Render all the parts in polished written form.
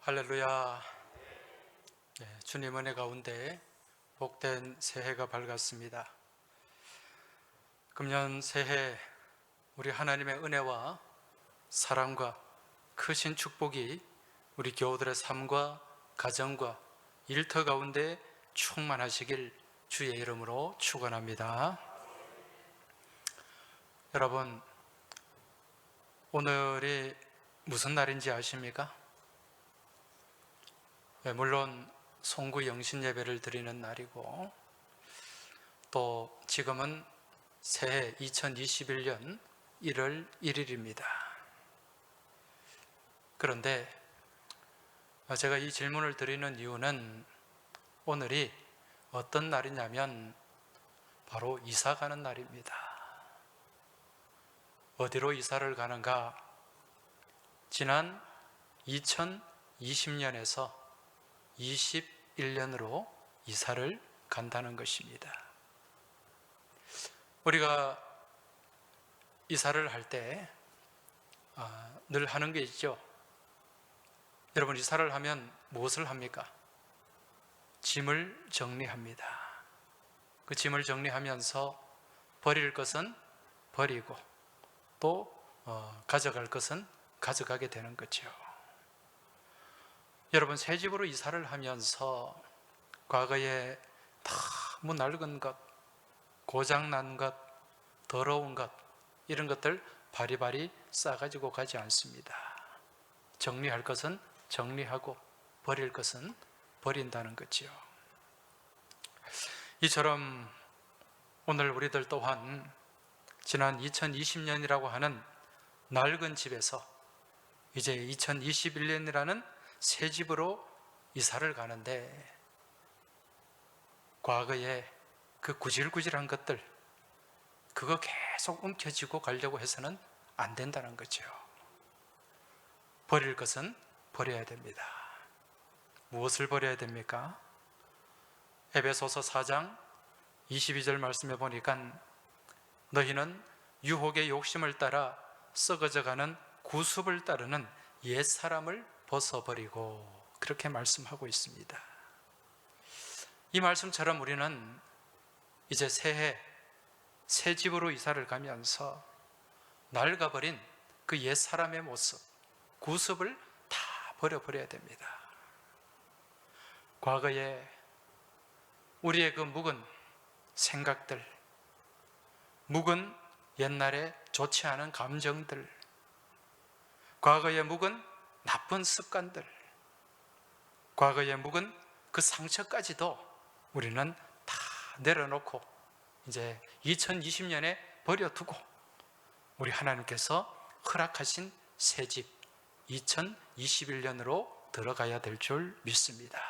할렐루야. 주님 은혜 가운데 복된 새해가 밝았습니다. 금년 새해 우리 하나님의 은혜와 사랑과 크신 축복이 우리 교우들의 삶과 가정과 일터 가운데 충만하시길 주의 이름으로 축원합니다. 여러분, 오늘이 무슨 날인지 아십니까? 물론 송구 영신 예배를 드리는 날이고, 또 지금은 새해 2021년 1월 1일입니다. 그런데 제가 이 질문을 드리는 이유는 오늘이 어떤 날이냐면 바로 이사 가는 날입니다. 어디로 이사를 가는가? 지난 2020년에서 21년으로 이사를 간다는 것입니다. 우리가 이사를 할 때 늘 하는 게 있죠. 여러분, 이사를 하면 무엇을 합니까? 짐을 정리합니다. 그 짐을 정리하면서 버릴 것은 버리고 또 가져갈 것은 가져가게 되는 거죠. 여러분, 새 집으로 이사를 하면서 과거에 너무 낡은 것, 고장난 것, 더러운 것, 이런 것들 바리바리 싸가지고 가지 않습니다. 정리할 것은 정리하고 버릴 것은 버린다는 거지요. 이처럼 오늘 우리들 또한 지난 2020년이라고 하는 낡은 집에서 이제 2021년이라는 새 집으로 이사를 가는데, 과거에 그 구질구질한 것들, 그거 계속 움켜쥐고 가려고 해서는 안 된다는 거죠. 버릴 것은 버려야 됩니다. 무엇을 버려야 됩니까? 에베소서 4장 22절 말씀에 보니까 너희는 유혹의 욕심을 따라 썩어져가는 구습을 따르는 옛사람을 벗어버리고, 그렇게 말씀하고 있습니다. 이 말씀처럼 우리는 이제 새해 새 집으로 이사를 가면서 낡아버린 그 옛사람의 모습, 구습을 다 버려버려야 됩니다. 과거에 우리의 그 묵은 생각들, 묵은 옛날에 좋지 않은 감정들, 과거에 묵은 나쁜 습관들, 과거에 묵은 그 상처까지도 우리는 다 내려놓고 이제 2020년에 버려두고 우리 하나님께서 허락하신 새 집 2021년으로 들어가야 될 줄 믿습니다.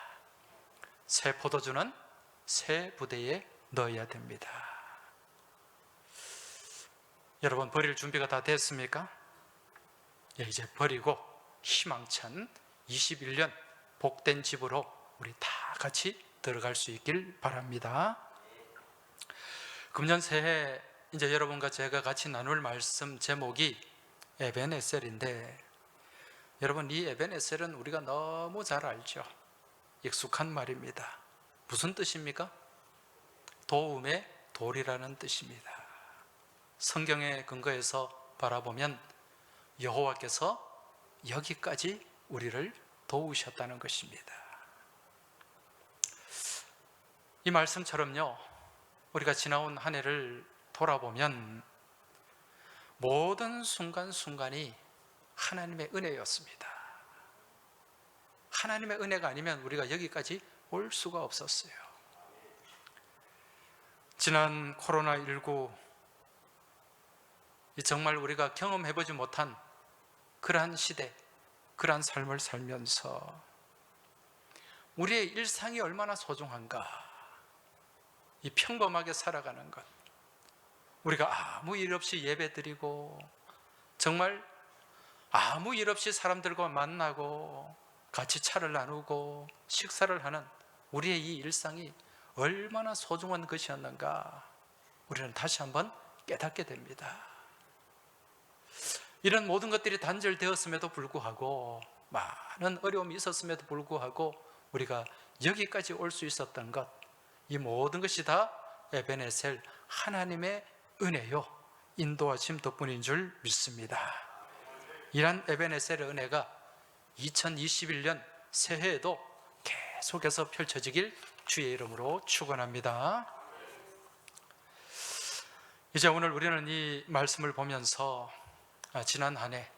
새 포도주는 새 부대에 넣어야 됩니다. 여러분, 버릴 준비가 다 됐습니까? 이제 버리고 희망찬 21년 복된 집으로 우리 다 같이 들어갈 수 있길 바랍니다. 금년 새해 이제 여러분과 제가 같이 나눌 말씀 제목이 에벤에셀인데, 여러분, 이 에벤에셀은 우리가 너무 잘 알죠. 익숙한 말입니다. 무슨 뜻입니까? 도움의 돌이라는 뜻입니다. 성경에 근거해서 바라보면 여호와께서 여기까지 우리를 도우셨다는 것입니다. 이 말씀처럼요, 우리가 지나온 한 해를 돌아보면 모든 순간순간이 하나님의 은혜였습니다. 하나님의 은혜가 아니면 우리가 여기까지 올 수가 없었어요. 지난 코로나19, 정말 우리가 경험해보지 못한 그러한 시대, 그러한 삶을 살면서 우리의 일상이 얼마나 소중한가, 이 평범하게 살아가는 것, 우리가 아무 일 없이 예배드리고 정말 아무 일 없이 사람들과 만나고 같이 차를 나누고 식사를 하는 우리의 이 일상이 얼마나 소중한 것이었는가, 우리는 다시 한번 깨닫게 됩니다. 이런 모든 것들이 단절되었음에도 불구하고 많은 어려움이 있었음에도 불구하고 우리가 여기까지 올 수 있었던 것, 이 모든 것이 다 에베네셀 하나님의 은혜요, 인도하심 덕분인 줄 믿습니다. 이런 에베네셀의 은혜가 2021년 새해에도 계속해서 펼쳐지길 주의 이름으로 축원합니다. 이제 오늘 우리는 이 말씀을 보면서 지난 한 해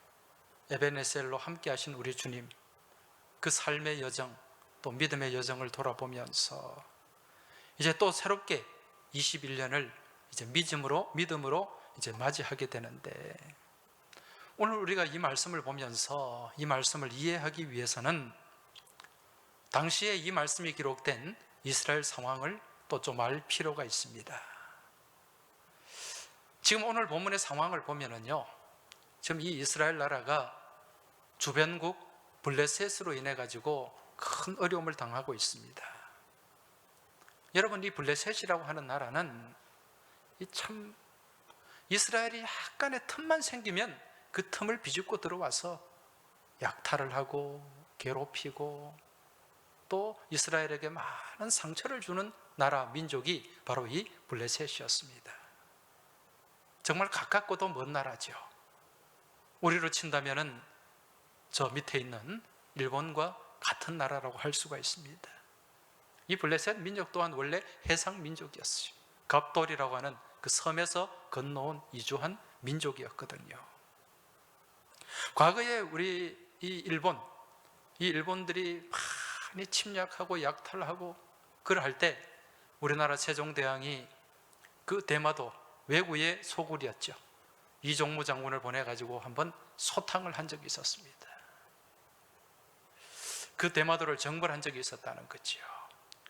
에베네셀로 함께 하신 우리 주님, 그 삶의 여정, 또 믿음의 여정을 돌아보면서 이제 또 새롭게 21년을 이제 믿음으로 이제 맞이하게 되는데, 오늘 우리가 이 말씀을 보면서 이 말씀을 이해하기 위해서는 당시에 이 말씀이 기록된 이스라엘 상황을 또 좀 알 필요가 있습니다. 지금 오늘 본문의 상황을 보면은요, 지금 이 이스라엘 나라가 주변국 블레셋으로 인해 가지고 큰 어려움을 당하고 있습니다. 여러분, 이 블레셋이라고 하는 나라는 참 이스라엘이 약간의 틈만 생기면 그 틈을 비집고 들어와서 약탈을 하고 괴롭히고 또 이스라엘에게 많은 상처를 주는 나라, 민족이 바로 이 블레셋이었습니다. 정말 가깝고도 먼 나라죠. 우리로 친다면은 저 밑에 있는 일본과 같은 나라라고 할 수가 있습니다. 이 블레셋 민족 또한 원래 해상 민족이었어요. 갑돌이라고 하는 그 섬에서 건너온 이주한 민족이었거든요. 과거에 우리 이 일본들이 많이 침략하고 약탈하고 그럴 때 우리나라 세종대왕이 그 대마도 외구의 소굴이었죠. 이종무 장군을 보내가지고 한번 소탕을 한 적이 있었습니다. 그 대마도를 정벌한 적이 있었다는 거죠.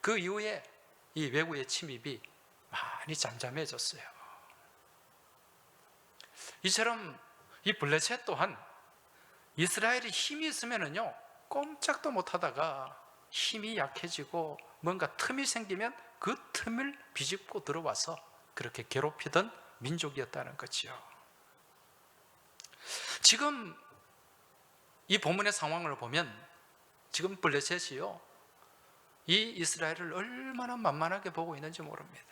그 이후에 이 외구의 침입이 많이 잠잠해졌어요. 이처럼 이 블레셋 또한 이스라엘이 힘이 있으면은요, 꼼짝도 못하다가 힘이 약해지고 뭔가 틈이 생기면 그 틈을 비집고 들어와서 그렇게 괴롭히던 민족이었다는 거죠. 지금 이 본문의 상황을 보면 지금 블레셋이요, 이 이스라엘을 얼마나 만만하게 보고 있는지 모릅니다.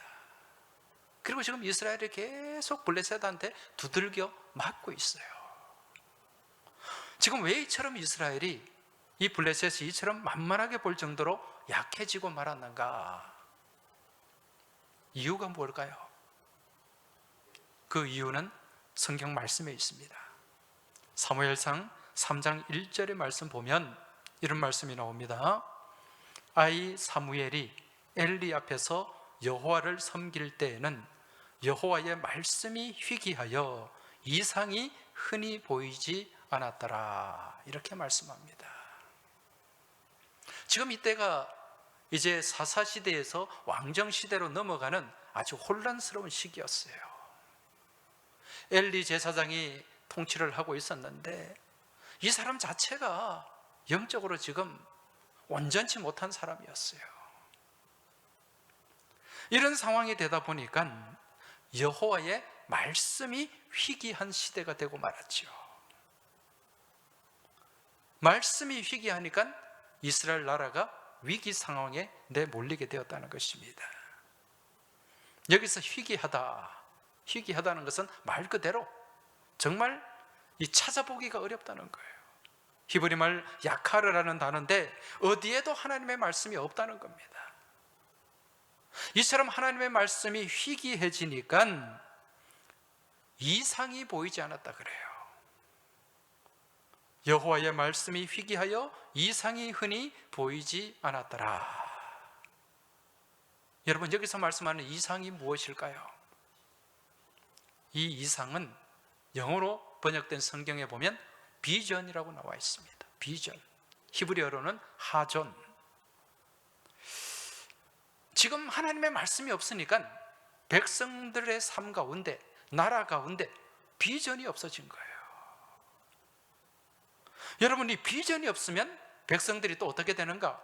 그리고 지금 이스라엘이 계속 블레셋한테 두들겨 맞고 있어요. 지금 왜 이처럼 이스라엘이 이 블레셋이 이처럼 만만하게 볼 정도로 약해지고 말았는가? 이유가 뭘까요? 그 이유는 성경 말씀에 있습니다. 사무엘상 3장 1절의 말씀 보면 이런 말씀이 나옵니다. 아이 사무엘이 엘리 앞에서 여호와를 섬길 때에는 여호와의 말씀이 희귀하여 이상이 흔히 보이지 않았더라, 이렇게 말씀합니다. 지금 이때가 이제 사사시대에서 왕정시대로 넘어가는 아주 혼란스러운 시기였어요. 엘리 제사장이 통치를 하고 있었는데 이 사람 자체가 영적으로 지금 온전치 못한 사람이었어요. 이런 상황이 되다 보니까 여호와의 말씀이 희귀한 시대가 되고 말았죠. 말씀이 희귀하니까 이스라엘 나라가 위기 상황에 내몰리게 되었다는 것입니다. 여기서 희귀하다는 것은 말 그대로 정말 이 찾아보기가 어렵다는 거예요. 히브리 말 야카르라는 단어인데 어디에도 하나님의 말씀이 없다는 겁니다. 이처럼 하나님의 말씀이 희귀해지니까 이상이 보이지 않았다 그래요. 여호와의 말씀이 희귀하여 이상이 흔히 보이지 않았더라. 여러분, 여기서 말씀하는 이상이 무엇일까요? 이 이상은 영어로 번역된 성경에 보면 비전이라고 나와 있습니다. 비전. 히브리어로는 하존. 지금 하나님의 말씀이 없으니까 백성들의 삶 가운데, 나라 가운데 비전이 없어진 거예요. 여러분, 이 비전이 없으면 백성들이 또 어떻게 되는가?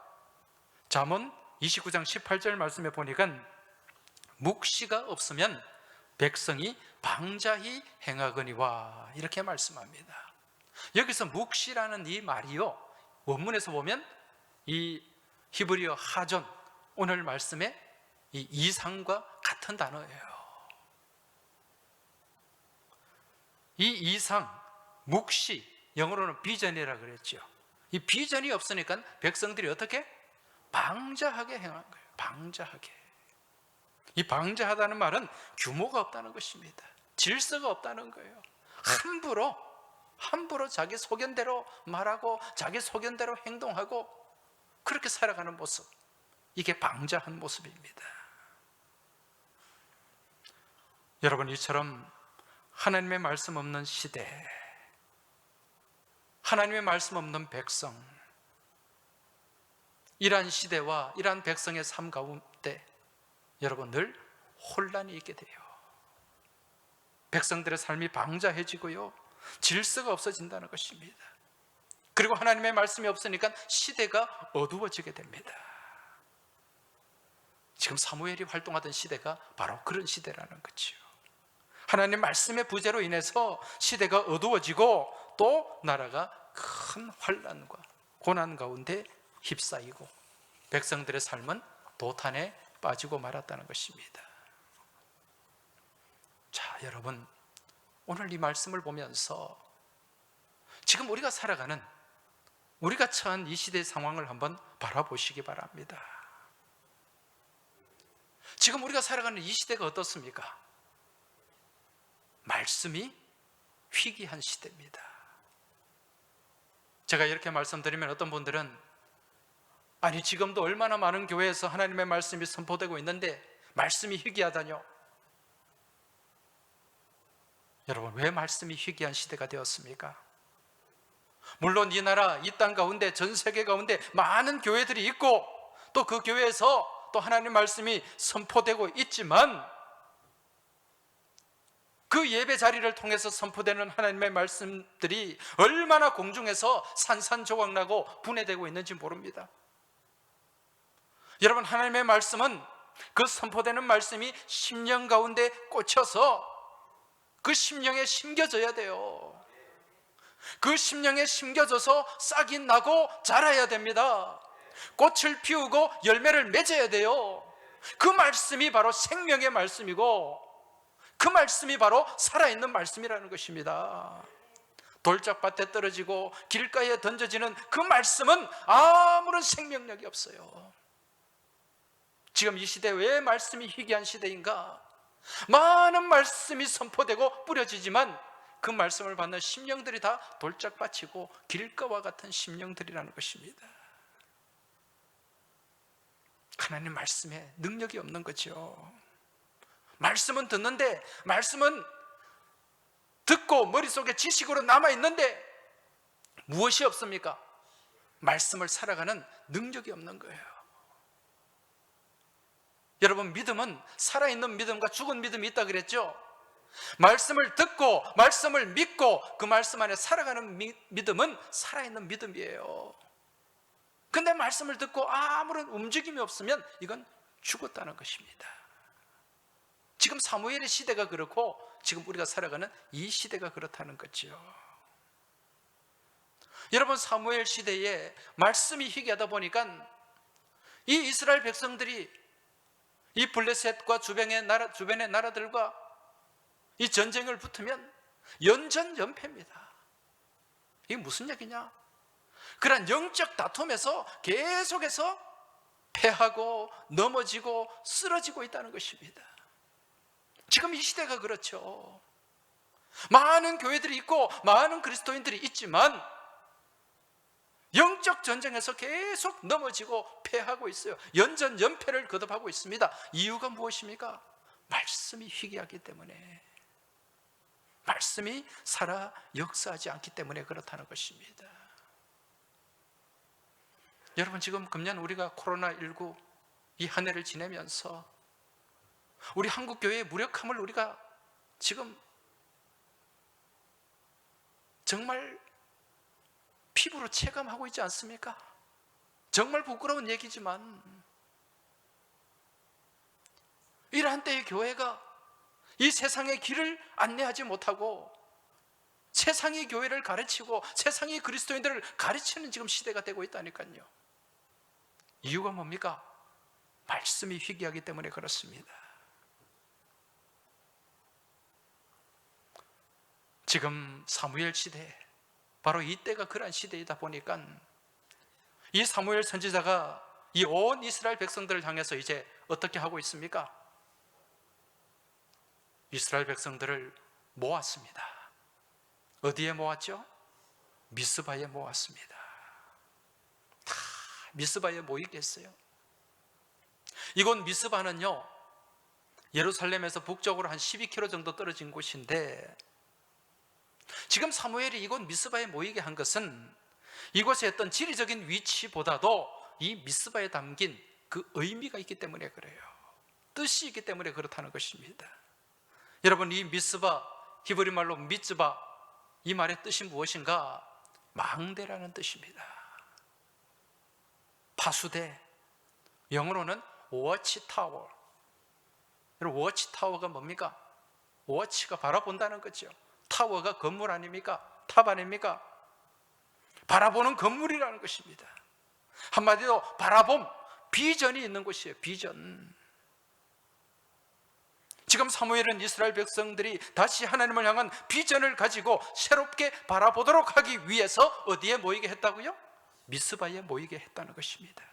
잠언 29장 18절 말씀에 보니까 묵시가 없으면 백성이 방자히 행하거니와, 이렇게 말씀합니다. 여기서 묵시라는 이 말이요, 원문에서 보면 이 히브리어 하존, 오늘 말씀의 이 이상과 같은 단어예요. 이 이상, 묵시, 영어로는 비전이라고 그랬죠. 이 비전이 없으니까 백성들이 어떻게? 방자하게 행한 거예요. 방자하게. 이 방자하다는 말은 규모가 없다는 것입니다. 질서가 없다는 거예요. 함부로 자기 소견대로 말하고 자기 소견대로 행동하고 그렇게 살아가는 모습, 이게 방자한 모습입니다. 여러분, 이처럼 하나님의 말씀 없는 시대, 하나님의 말씀 없는 백성, 이러한 시대와 이러한 백성의 삶 가운데 여러분 늘 혼란이 있게 돼요. 백성들의 삶이 방자해지고요, 질서가 없어진다는 것입니다. 그리고 하나님의 말씀이 없으니까 시대가 어두워지게 됩니다. 지금 사무엘이 활동하던 시대가 바로 그런 시대라는 거죠. 하나님 말씀의 부재로 인해서 시대가 어두워지고 또 나라가 큰 환난과 고난 가운데 휩싸이고 백성들의 삶은 도탄에 빠지고 말았다는 것입니다. 자, 여러분, 오늘 이 말씀을 보면서 지금 우리가 살아가는, 우리가 처한 이 시대의 상황을 한번 바라보시기 바랍니다. 지금 우리가 살아가는 이 시대가 어떻습니까? 말씀이 희귀한 시대입니다. 제가 이렇게 말씀드리면 어떤 분들은 아니, 지금도 얼마나 많은 교회에서 하나님의 말씀이 선포되고 있는데 말씀이 희귀하다뇨? 여러분, 왜 말씀이 희귀한 시대가 되었습니까? 물론 이 나라, 이 땅 가운데, 전 세계 가운데 많은 교회들이 있고 또 그 교회에서 또 하나님의 말씀이 선포되고 있지만 그 예배 자리를 통해서 선포되는 하나님의 말씀들이 얼마나 공중에서 산산조각나고 분해되고 있는지 모릅니다. 여러분, 하나님의 말씀은 그 선포되는 말씀이 심령 가운데 꽂혀서 그 심령에 심겨져야 돼요. 그 심령에 심겨져서 싹이 나고 자라야 됩니다. 꽃을 피우고 열매를 맺어야 돼요. 그 말씀이 바로 생명의 말씀이고 그 말씀이 바로 살아있는 말씀이라는 것입니다. 돌짝밭에 떨어지고 길가에 던져지는 그 말씀은 아무런 생명력이 없어요. 지금 이 시대 왜 말씀이 희귀한 시대인가? 많은 말씀이 선포되고 뿌려지지만 그 말씀을 받는 심령들이 다 돌짝밭이고 길가와 같은 심령들이라는 것입니다. 하나님 말씀에 능력이 없는 거죠. 말씀은 듣는데, 말씀은 듣고 머릿속에 지식으로 남아있는데 무엇이 없습니까? 말씀을 살아가는 능력이 없는 거예요. 여러분, 믿음은 살아있는 믿음과 죽은 믿음이 있다 그랬죠? 말씀을 듣고 말씀을 믿고 그 말씀 안에 살아가는 믿음은 살아있는 믿음이에요. 근데 말씀을 듣고 아무런 움직임이 없으면 이건 죽었다는 것입니다. 지금 사무엘의 시대가 그렇고 지금 우리가 살아가는 이 시대가 그렇다는 거죠. 여러분, 사무엘 시대에 말씀이 희귀하다 보니까 이 이스라엘 백성들이 이 블레셋과 주변의 나라들과 이 전쟁을 붙으면 연전연패입니다. 이게 무슨 얘기냐? 그런 영적 다툼에서 계속해서 패하고 넘어지고 쓰러지고 있다는 것입니다. 지금 이 시대가 그렇죠. 많은 교회들이 있고 많은 그리스도인들이 있지만 영적 전쟁에서 계속 넘어지고 패하고 있어요. 연전연패를 거듭하고 있습니다. 이유가 무엇입니까? 말씀이 희귀하기 때문에, 말씀이 살아 역사하지 않기 때문에 그렇다는 것입니다. 여러분, 지금 금년 우리가 코로나19 이 한 해를 지내면서 우리 한국교회의 무력함을 우리가 지금 정말 피부로 체감하고 있지 않습니까? 정말 부끄러운 얘기지만 이러한 때의 교회가 이 세상의 길을 안내하지 못하고 세상이 교회를 가르치고 세상이 그리스도인들을 가르치는 지금 시대가 되고 있다니까요. 이유가 뭡니까? 말씀이 희귀하기 때문에 그렇습니다. 지금 사무엘 시대, 바로 이때가 그러한 시대이다 보니까 이 사무엘 선지자가 이 온 이스라엘 백성들을 향해서 이제 어떻게 하고 있습니까? 이스라엘 백성들을 모았습니다. 어디에 모았죠? 미스바에 모았습니다. 다 미스바에 모이게 했어요. 이곳 미스바는요, 예루살렘에서 북쪽으로 한 12km 정도 떨어진 곳인데, 지금 사무엘이 이곳 미스바에 모이게 한 것은 이곳의 어떤 지리적인 위치보다도 이 미스바에 담긴 그 의미가 있기 때문에 그래요. 뜻이 있기 때문에 그렇다는 것입니다. 여러분, 이 미스바, 히브리 말로 미츠바, 이 말의 뜻이 무엇인가? 망대라는 뜻입니다. 파수대, 영어로는 워치타워. 여러분, 워치타워가 뭡니까? 워치가 바라본다는 거죠. 타워가 건물 아닙니까? 탑 아닙니까? 바라보는 건물이라는 것입니다. 한마디로 바라봄, 비전이 있는 곳이에요. 비전. 지금 사무엘은 이스라엘 백성들이 다시 하나님을 향한 비전을 가지고 새롭게 바라보도록 하기 위해서 어디에 모이게 했다고요? 미스바에 모이게 했다는 것입니다.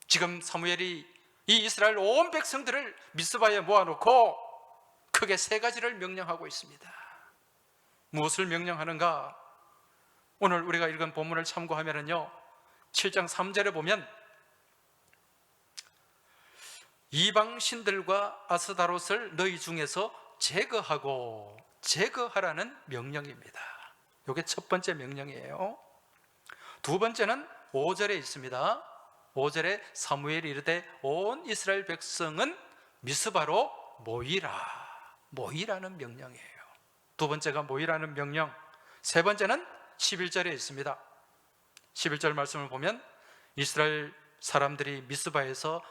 지금 사무엘이 이 이스라엘 온 백성들을 미스바에 모아놓고 크게 세 가지를 명령하고 있습니다. 무엇을 명령하는가? 오늘 우리가 읽은 본문을 참고하면요, 7장 3절에 보면 이방 신들과 아스다롯을 너희 중에서 제거하라는 명령입니다. 이게 첫 번째 명령이에요. 두 번째는 5절에 있습니다. 5절에 사무엘이 이르되 온 이스라엘 백성은 미스바로 모이라는 명령이에요. 두 번째가 모이라는 명령. 세 번째는 11절에 있습니다. 11절 말씀을 보면 이스라엘 사람들이 미스바에서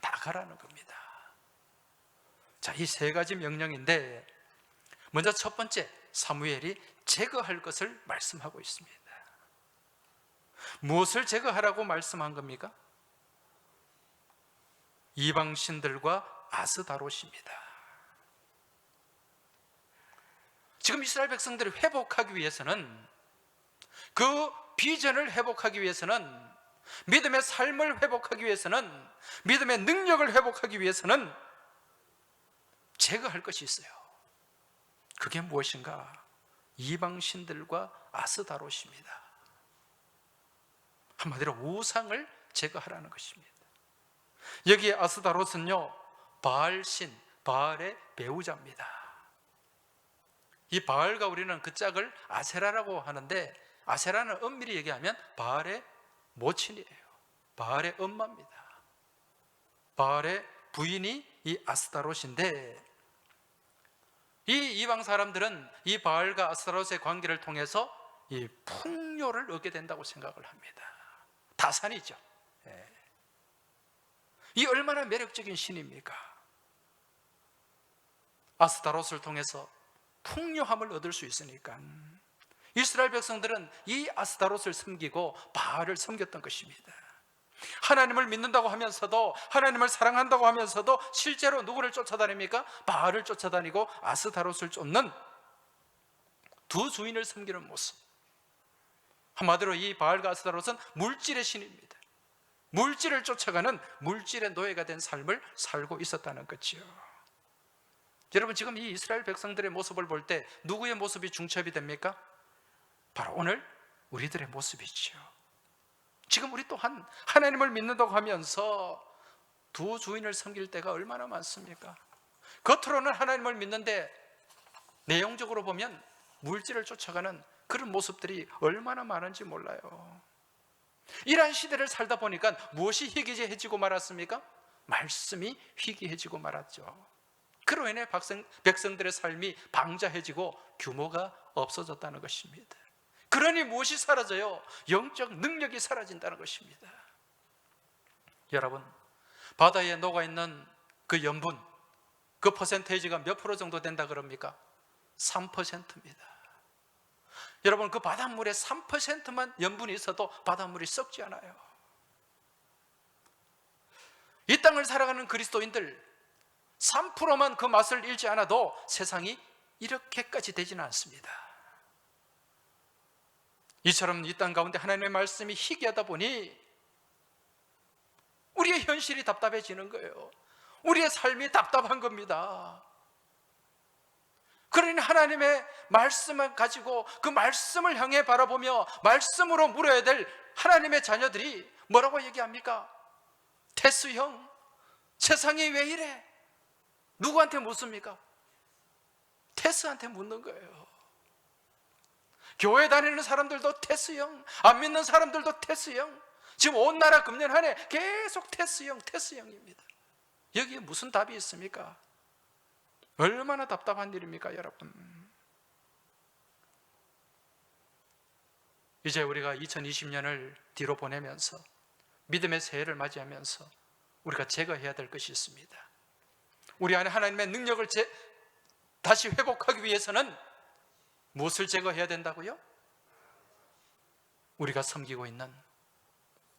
나가라는 겁니다. 자, 이 세 가지 명령인데, 먼저 첫 번째, 사무엘이 제거할 것을 말씀하고 있습니다. 무엇을 제거하라고 말씀한 겁니까? 이방신들과 아스다롯입니다. 지금 이스라엘 백성들을 회복하기 위해서는, 그 비전을 회복하기 위해서는, 믿음의 삶을 회복하기 위해서는, 믿음의 능력을 회복하기 위해서는 제거할 것이 있어요. 그게 무엇인가? 이방신들과 아스다롯입니다. 한마디로 우상을 제거하라는 것입니다. 여기에 아스다롯은요, 바알신, 바알의 배우자입니다. 이 바알과 우리는 그 짝을 아세라라고 하는데, 아세라는 엄밀히 얘기하면 바알의 모친이에요. 바알의 엄마입니다. 바알의 부인이 이 아스다롯인데, 이 이방 사람들은 이 바알과 아스타롯의 관계를 통해서 이 풍요를 얻게 된다고 생각을 합니다. 다산이죠. 이 얼마나 매력적인 신입니까? 아스타롯을 통해서 풍요함을 얻을 수 있으니까 이스라엘 백성들은 이 아스타롯을 섬기고 바알을 섬겼던 것입니다. 하나님을 믿는다고 하면서도, 하나님을 사랑한다고 하면서도 실제로 누구를 쫓아다닙니까? 바알을 쫓아다니고 아스타롯을 쫓는 두 주인을 섬기는 모습. 한마디로 이 바알과 아스타롯은 물질의 신입니다. 물질을 쫓아가는 물질의 노예가 된 삶을 살고 있었다는 거죠. 여러분, 지금 이 이스라엘 백성들의 모습을 볼 때 누구의 모습이 중첩이 됩니까? 바로 오늘 우리들의 모습이죠. 지금 우리 또한 하나님을 믿는다고 하면서 두 주인을 섬길 때가 얼마나 많습니까? 겉으로는 하나님을 믿는데 내용적으로 보면 물질을 쫓아가는 그런 모습들이 얼마나 많은지 몰라요. 이러한 시대를 살다 보니까 무엇이 희귀해지고 말았습니까? 말씀이 희귀해지고 말았죠. 그로 인해 백성들의 삶이 방자해지고 규모가 없어졌다는 것입니다. 그러니 무엇이 사라져요? 영적 능력이 사라진다는 것입니다. 여러분, 바다에 녹아있는 그 염분, 그 퍼센테이지가 몇 프로 정도 된다 그럽니까? 3%입니다. 여러분, 그 바닷물에 3%만 염분이 있어도 바닷물이 썩지 않아요. 이 땅을 살아가는 그리스도인들 3%만 그 맛을 잃지 않아도 세상이 이렇게까지 되지는 않습니다. 이처럼 이 땅 가운데 하나님의 말씀이 희귀하다 보니 우리의 현실이 답답해지는 거예요. 우리의 삶이 답답한 겁니다. 그러니 하나님의 말씀을 가지고 그 말씀을 향해 바라보며 말씀으로 물어야 될 하나님의 자녀들이 뭐라고 얘기합니까? 테스 형, 세상이 왜 이래? 누구한테 묻습니까? 테스한테 묻는 거예요. 교회 다니는 사람들도 테스 형, 안 믿는 사람들도 테스 형, 지금 온 나라 금년 한 해 계속 테스 형, 테스 형입니다. 여기에 무슨 답이 있습니까? 얼마나 답답한 일입니까, 여러분? 이제 우리가 2020년을 뒤로 보내면서 믿음의 새해를 맞이하면서 우리가 제거해야 될 것이 있습니다. 우리 안에 하나님의 능력을 다시 회복하기 위해서는 무엇을 제거해야 된다고요? 우리가 섬기고 있는,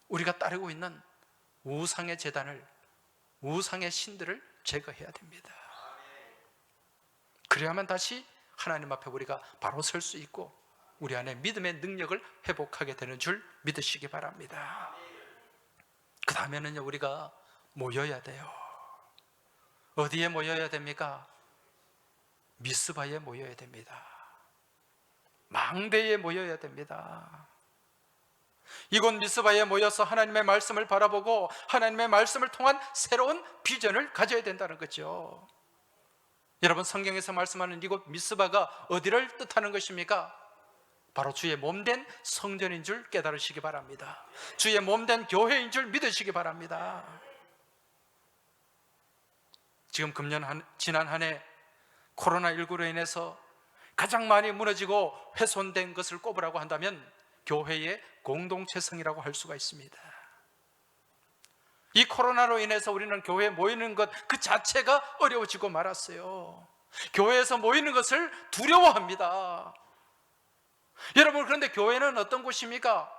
우리가 따르고 있는 우상의 제단을, 우상의 신들을 제거해야 됩니다. 그래야만 다시 하나님 앞에 우리가 바로 설 수 있고 우리 안에 믿음의 능력을 회복하게 되는 줄 믿으시기 바랍니다. 그 다음에는요, 우리가 모여야 돼요. 어디에 모여야 됩니까? 미스바에 모여야 됩니다. 망대에 모여야 됩니다. 이곳 미스바에 모여서 하나님의 말씀을 바라보고 하나님의 말씀을 통한 새로운 비전을 가져야 된다는 거죠. 여러분, 성경에서 말씀하는 이곳 미스바가 어디를 뜻하는 것입니까? 바로 주의 몸된 성전인 줄 깨달으시기 바랍니다. 주의 몸된 교회인 줄 믿으시기 바랍니다. 지금 지난 한 해 코로나19로 인해서 가장 많이 무너지고 훼손된 것을 꼽으라고 한다면 교회의 공동체성이라고 할 수가 있습니다. 이 코로나로 인해서 우리는 교회에 모이는 것 그 자체가 어려워지고 말았어요. 교회에서 모이는 것을 두려워합니다. 여러분, 그런데 교회는 어떤 곳입니까?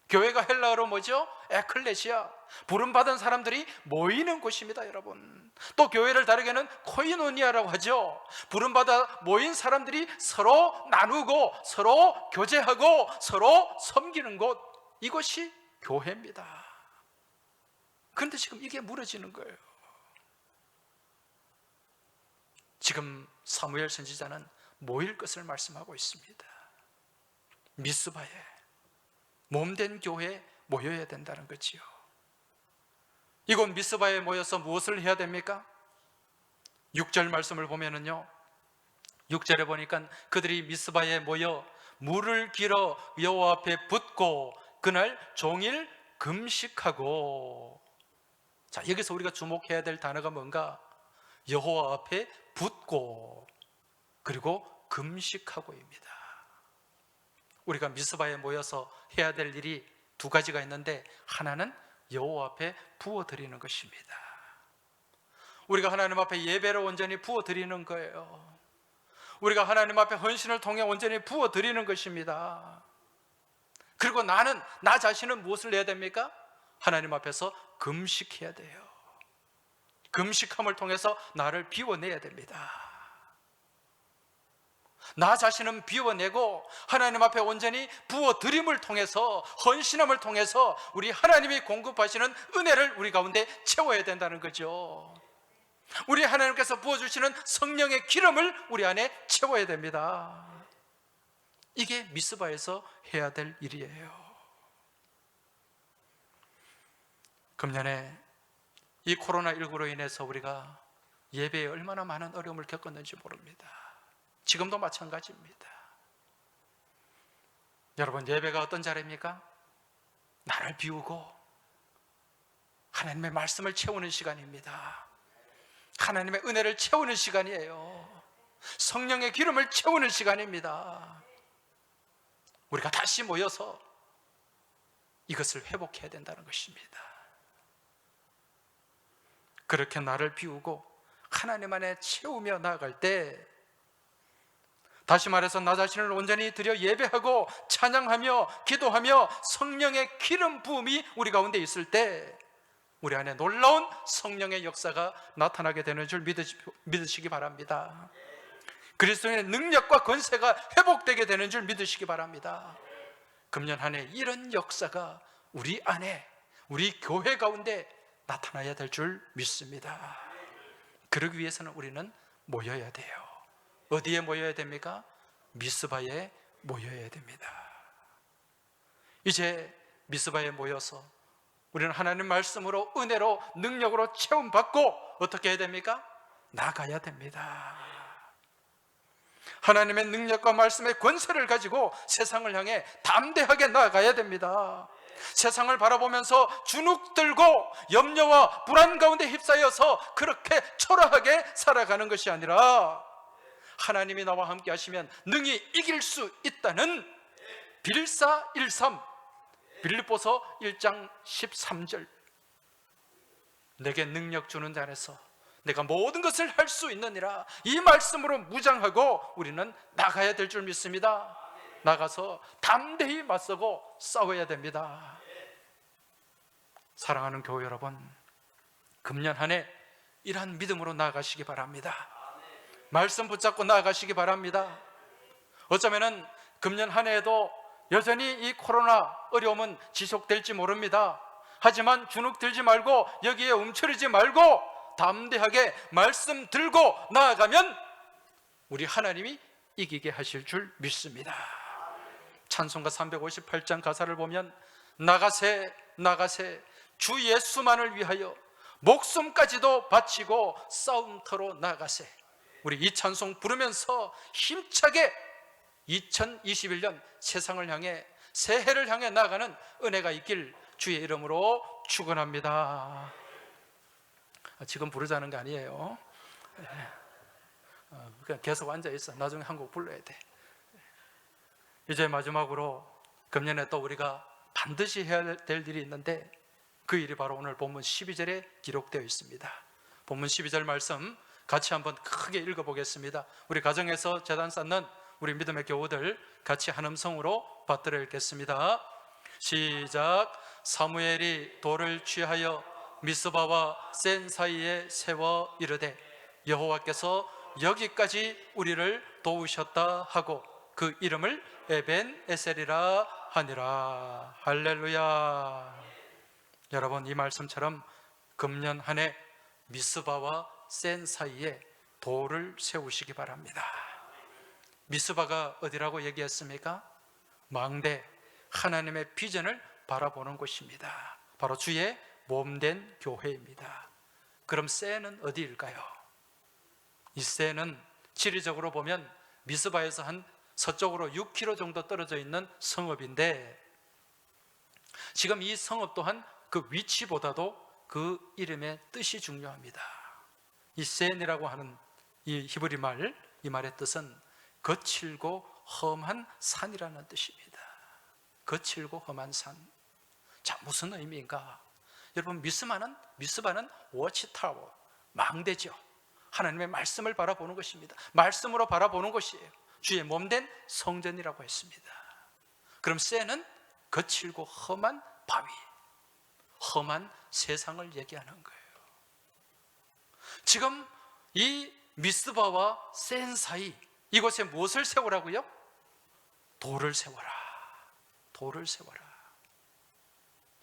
교회가 헬라어로 뭐죠? 에클레시아, 부름받은 사람들이 모이는 곳입니다. 여러분, 또 교회를 다르게는 코이노니아라고 하죠. 부름받아 모인 사람들이 서로 나누고 서로 교제하고 서로 섬기는 곳, 이것이 교회입니다. 그런데 지금 이게 무너지는 거예요. 지금 사무엘 선지자는 모일 것을 말씀하고 있습니다. 미스바에, 몸된 교회에 모여야 된다는 거지요. 이곳 미스바에 모여서 무엇을 해야 됩니까? 6절 말씀을 보면은요, 6절에 보니까 그들이 미스바에 모여 물을 길어 여호와 앞에 붓고 그날 종일 금식하고. 자, 여기서 우리가 주목해야 될 단어가 뭔가? 여호와 앞에 붓고 그리고 금식하고입니다. 우리가 미스바에 모여서 해야 될 일이 두 가지가 있는데, 하나는 여호와 앞에 부어드리는 것입니다. 우리가 하나님 앞에 예배로 온전히 부어드리는 거예요. 우리가 하나님 앞에 헌신을 통해 온전히 부어드리는 것입니다. 그리고 나 자신은 무엇을 해야 됩니까? 하나님 앞에서 금식해야 돼요. 금식함을 통해서 나를 비워내야 됩니다. 나 자신은 비워내고 하나님 앞에 온전히 부어드림을 통해서, 헌신함을 통해서 우리 하나님이 공급하시는 은혜를 우리 가운데 채워야 된다는 거죠. 우리 하나님께서 부어주시는 성령의 기름을 우리 안에 채워야 됩니다. 이게 미스바에서 해야 될 일이에요. 금년에 이 코로나19로 인해서 우리가 예배에 얼마나 많은 어려움을 겪었는지 모릅니다. 지금도 마찬가지입니다. 여러분, 예배가 어떤 자리입니까? 나를 비우고 하나님의 말씀을 채우는 시간입니다. 하나님의 은혜를 채우는 시간이에요. 성령의 기름을 채우는 시간입니다. 우리가 다시 모여서 이것을 회복해야 된다는 것입니다. 그렇게 나를 비우고 하나님 안에 채우며 나아갈 때, 다시 말해서 나 자신을 온전히 드려 예배하고 찬양하며 기도하며 성령의 기름 부음이 우리 가운데 있을 때 우리 안에 놀라운 성령의 역사가 나타나게 되는 줄 믿으시기 바랍니다. 그리스도의 능력과 권세가 회복되게 되는 줄 믿으시기 바랍니다. 금년 한 해 이런 역사가 우리 안에, 우리 교회 가운데 나타나야 될 줄 믿습니다. 그러기 위해서는 우리는 모여야 돼요. 어디에 모여야 됩니까? 미스바에 모여야 됩니다. 이제 미스바에 모여서 우리는 하나님 말씀으로, 은혜로, 능력으로 체험받고 어떻게 해야 됩니까? 나가야 됩니다. 하나님의 능력과 말씀의 권세를 가지고 세상을 향해 담대하게 나아가야 됩니다. 세상을 바라보면서 주눅 들고 염려와 불안 가운데 휩싸여서 그렇게 초라하게 살아가는 것이 아니라 하나님이 나와 함께 하시면 능히 이길 수 있다는 빌사 1:3, 빌립보서 1장 13절, 내게 능력 주는 자 안에서 내가 모든 것을 할 수 있느니라, 이 말씀으로 무장하고 우리는 나가야 될 줄 믿습니다. 나가서 담대히 맞서고 싸워야 됩니다. 사랑하는 교회 여러분, 금년 한 해 이러한 믿음으로 나아가시기 바랍니다. 말씀 붙잡고 나아가시기 바랍니다. 어쩌면은 금년 한 해에도 여전히 이 코로나 어려움은 지속될지 모릅니다. 하지만 주눅 들지 말고 여기에 움츠리지 말고 담대하게 말씀 들고 나아가면 우리 하나님이 이기게 하실 줄 믿습니다. 찬송가 358장 가사를 보면 나가세 나가세 주 예수만을 위하여 목숨까지도 바치고 싸움터로 나가세. 우리 이 찬송 부르면서 힘차게 2021년 세상을 향해, 새해를 향해 나아가는 은혜가 있길 주의 이름으로 축원합니다. 지금 부르자는 거 아니에요. 그냥 계속 앉아있어. 나중에 한 곡 불러야 돼. 이제 마지막으로 금년에 또 우리가 반드시 해야 될 일이 있는데 그 일이 바로 오늘 본문 12절에 기록되어 있습니다. 본문 12절 말씀 같이 한번 크게 읽어보겠습니다. 우리 가정에서 제단 쌓는 우리 믿음의 교우들 같이 한 음성으로 받들어 읽겠습니다. 시작. 사무엘이 돌을 취하여 미스바와 센 사이에 세워 이르되 여호와께서 여기까지 우리를 도우셨다 하고 그 이름을 에벤 에셀이라 하니라. 할렐루야. 여러분, 이 말씀처럼 금년 한 해 미스바와 센 사이에 돌을 세우시기 바랍니다. 미스바가 어디라고 얘기했습니까? 망대, 하나님의 비전을 바라보는 곳입니다. 바로 주의 몸된 교회입니다. 그럼 센은 어디일까요? 이 센은 지리적으로 보면 미스바에서 한 서쪽으로 6km 정도 떨어져 있는 성읍인데, 지금 이 성읍 또한 그 위치보다도 그 이름의 뜻이 중요합니다. 이 센이라고 하는 이 히브리 말, 이 말의 뜻은 거칠고 험한 산이라는 뜻입니다. 거칠고 험한 산. 자, 무슨 의미인가? 여러분, 미스바는 워치타워, 망대죠. 하나님의 말씀을 바라보는 것입니다. 말씀으로 바라보는 것이에요. 주의 몸된 성전이라고 했습니다. 그럼 센은 거칠고 험한 바위, 험한 세상을 얘기하는 거예요. 지금 이 미스바와 센 사이, 이곳에 무엇을 세우라고요? 돌을 세워라. 돌을 세워라.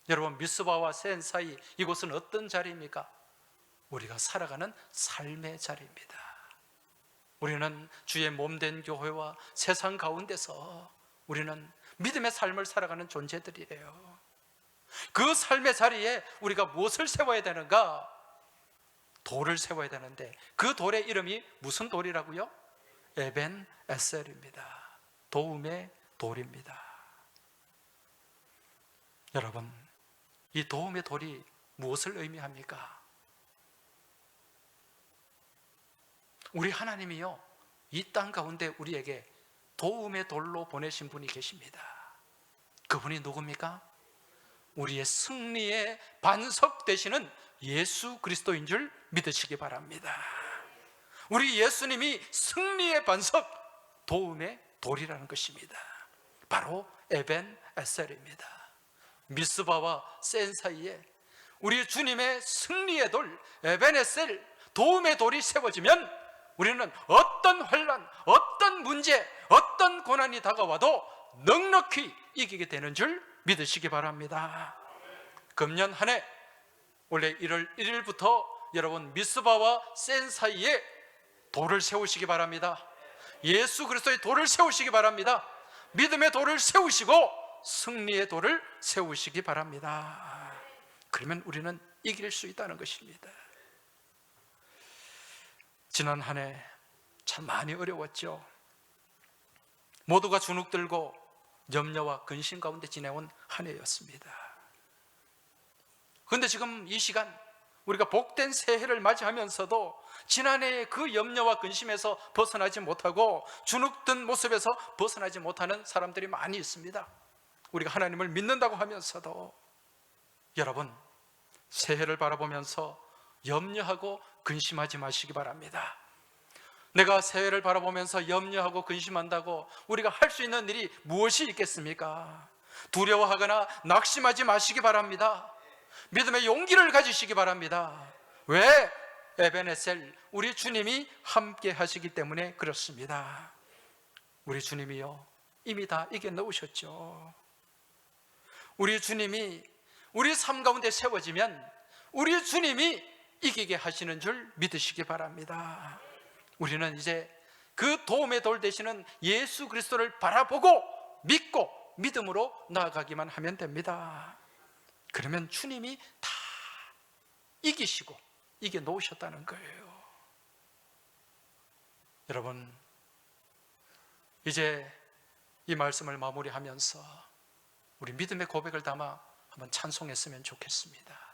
여러분, 미스바와 센 사이, 이곳은 어떤 자리입니까? 우리가 살아가는 삶의 자리입니다. 우리는 주의 몸된 교회와 세상 가운데서 우리는 믿음의 삶을 살아가는 존재들이에요. 그 삶의 자리에 우리가 무엇을 세워야 되는가? 돌을 세워야 되는데 그 돌의 이름이 무슨 돌이라고요? 에벤 에셀입니다. 도움의 돌입니다. 여러분, 이 도움의 돌이 무엇을 의미합니까? 우리 하나님이요, 이 땅 가운데 우리에게 도움의 돌로 보내신 분이 계십니다. 그분이 누굽니까? 우리의 승리의 반석 되시는 예수 그리스도인 줄 믿으시기 바랍니다. 우리 예수님이 승리의 반석, 도움의 돌이라는 것입니다. 바로 에벤 에셀입니다. 미스바와 센 사이에 우리 주님의 승리의 돌, 에벤 에셀, 도움의 돌이 세워지면 우리는 어떤 환난, 어떤 문제, 어떤 고난이 다가와도 넉넉히 이기게 되는 줄 믿으시기 바랍니다. 금년 한 해 원래 1월 1일부터 여러분 미스바와 센 사이에 돌을 세우시기 바랍니다. 예수 그리스도의 돌을 세우시기 바랍니다. 믿음의 돌을 세우시고 승리의 돌을 세우시기 바랍니다. 그러면 우리는 이길 수 있다는 것입니다. 지난 한 해 참 많이 어려웠죠. 모두가 주눅들고 염려와 근심 가운데 지내온 한 해였습니다. 그런데 지금 이 시간 우리가 복된 새해를 맞이하면서도 지난해의 그 염려와 근심에서 벗어나지 못하고 주눅든 모습에서 벗어나지 못하는 사람들이 많이 있습니다. 우리가 하나님을 믿는다고 하면서도 여러분, 새해를 바라보면서 염려하고 근심하지 마시기 바랍니다. 내가 새해를 바라보면서 염려하고 근심한다고 우리가 할 수 있는 일이 무엇이 있겠습니까? 두려워하거나 낙심하지 마시기 바랍니다. 믿음의 용기를 가지시기 바랍니다. 왜? 에벤에셀, 우리 주님이 함께 하시기 때문에 그렇습니다. 우리 주님이요, 이미 다 이겨놓으셨죠. 우리 주님이 우리 삶 가운데 세워지면 우리 주님이 이기게 하시는 줄 믿으시기 바랍니다. 우리는 이제 그 도움의 돌 되시는 예수 그리스도를 바라보고 믿고 믿음으로 나아가기만 하면 됩니다. 그러면 주님이 다 이기시고 이겨놓으셨다는 거예요. 여러분, 이제 이 말씀을 마무리하면서 우리 믿음의 고백을 담아 한번 찬송했으면 좋겠습니다.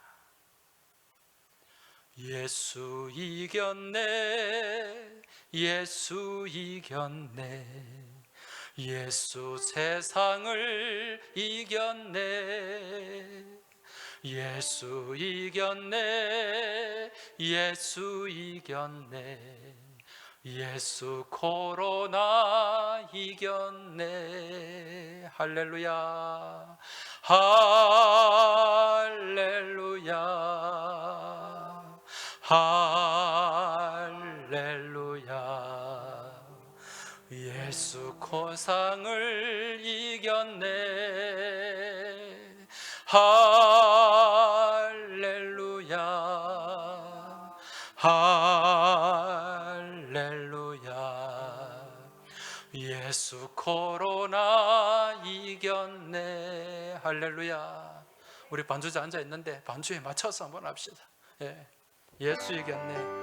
예수 이겼네, 예수 이겼네, 예수 세상을 이겼네, 예수 이겼네, 예수 이겼네, 예수 코로나 이겼네. 할렐루야, 할렐루야, 할렐루야. 예수 코상을 이겼네. 할렐루야, 할렐루야. 예수 코로나 이겼네. 할렐루야. 우리 반주자 앉아 있는데 반주에 맞춰서 한번 합시다. 예수 이겼네,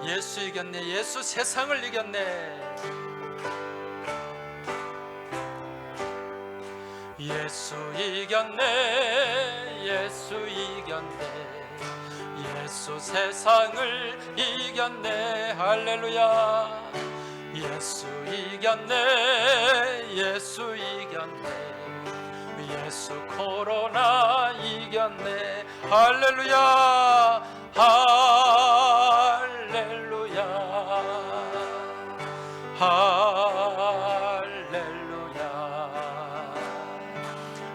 예수 이겼네, 예수 세상을 이겼네. 예수 이겼네, 예수 이겼네, 예수 세상을 이겼네. 할렐루야. 예수 이겼네, 예수 이겼네, 예수 코로나 이겼네. 할렐루야, 할렐루야, 할렐루야.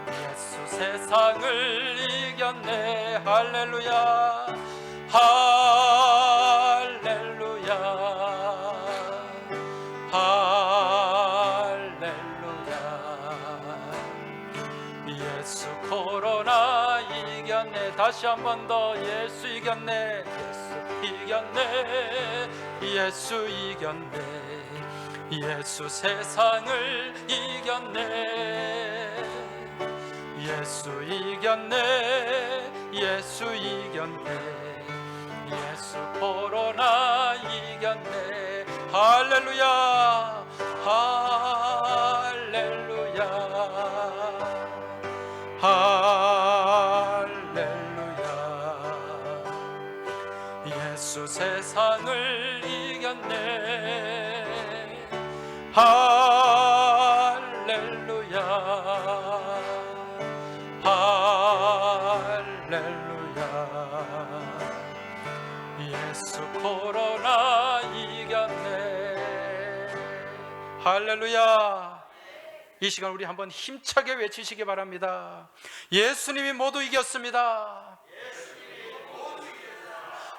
예수 세상을 이겼네. 할렐루야, 할렐루야, 할렐루야. 예수 코로나 이겼네. 다시 한 번 더. 예수 이겼네, 예수 이겼네, 예수 이겼네, 예수 세상을 이겼네. 예수 이겼네, 예수 이겼네, 예수 코로나 이겼네. 할렐루야, 할렐루야, 할렐루야. 예수 세상을 이겼네. 할렐루야, 할렐루야. 예수 코로나 할렐루야. 이 시간 우리 한번 힘차게 외치시기 바랍니다. 예수님이 모두 이겼습니다.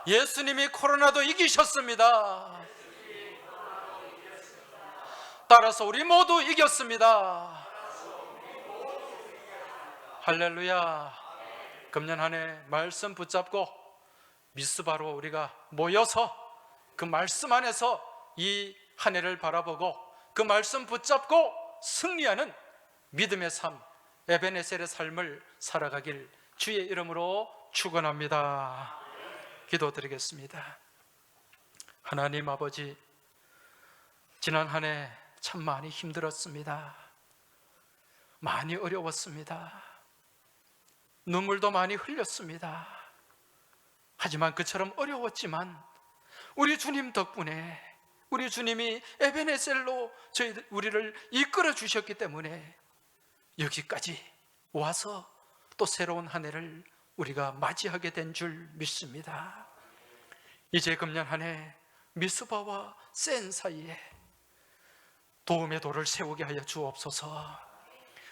예수님이 코로나도 이기셨습니다. 따라서 우리 모두 이겼습니다. 할렐루야. 금년 한 해 말씀 붙잡고 미스바로 우리가 모여서 그 말씀 안에서 이 한 해를 바라보고 그 말씀 붙잡고 승리하는 믿음의 삶, 에베네셀의 삶을 살아가길 주의 이름으로 축원합니다. 기도드리겠습니다. 하나님 아버지, 지난 한 해 참 많이 힘들었습니다. 많이 어려웠습니다. 눈물도 많이 흘렸습니다. 하지만 그처럼 어려웠지만 우리 주님 덕분에 우리 주님이 에베네셀로 우리를 이끌어 주셨기 때문에 여기까지 와서 또 새로운 한 해를 우리가 맞이하게 된 줄 믿습니다. 이제 금년 한 해 미스바와 센 사이에 도움의 돌을 세우게 하여 주옵소서.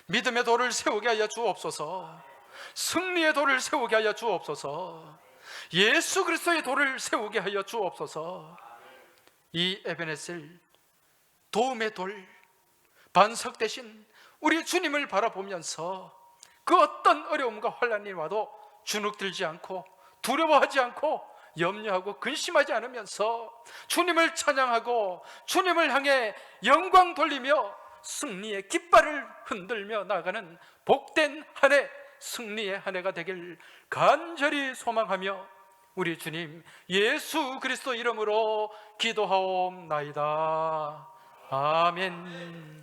믿음의 돌을 세우게 하여 주옵소서. 승리의 돌을 세우게 하여 주옵소서. 예수 그리스도의 돌을 세우게 하여 주옵소서. 이 에베네셀 도움의 돌, 반석 대신 우리 주님을 바라보면서 그 어떤 어려움과 환난이 와도 주눅들지 않고 두려워하지 않고 염려하고 근심하지 않으면서 주님을 찬양하고 주님을 향해 영광 돌리며 승리의 깃발을 흔들며 나가는 복된 한 해, 승리의 한 해가 되길 간절히 소망하며 우리 주님 예수 그리스도 이름으로 기도하옵나이다. 아멘.